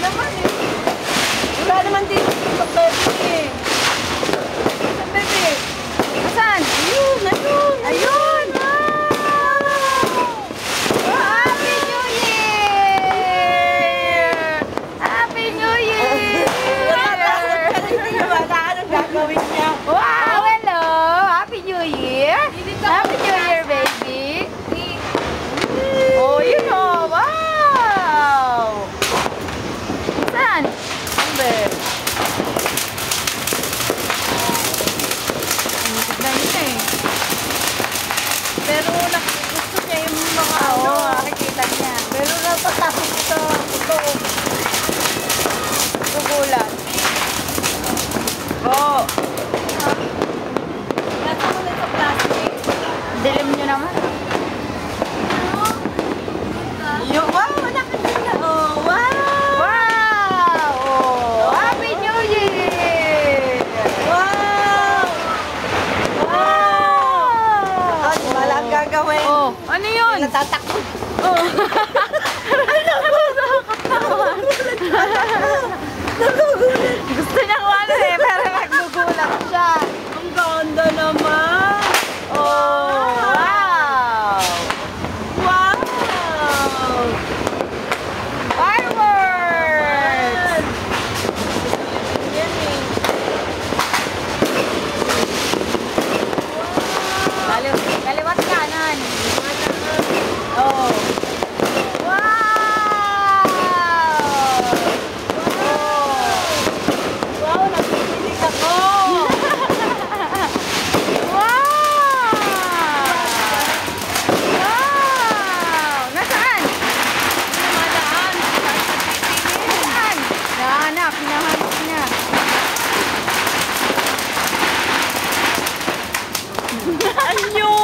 naman eh. Wala naman dito sa baby. Sa baby. Saan? Ayun, ayun. Ayun. Happy New Year! Happy New Year! Anong gagawin niya? Wow! Hello! Happy New Year! Happy New Year, baby! Oh, you know! Wow! Saan? Amber. Tignan niya eh. Pero gusto niya yung mga nakikita niya. Pero napatakot ito. Tugulan. Oo. Nasa mo na sa plastic. Dilim nyo naman. Yung wow! Nakaganda. Oh, wow! Wow! Oh, Happy New Year! Wow! Wow! Ano ba lang gagawin? Oh, ano yun? Natatakot. Oh. Nagugulat. Gusto niya kung ano eh, pero nagugulat siya. Ang ganda naman. Oh, wow! Wow! Fireworks! Yan eh. Kaliwat kanan. Oh. Wow! Wow, nakikinig ako. Wow! Wow! Nasaan? Namadaan. Nasaan? Nahanap. Hinahanap niya. Anyo!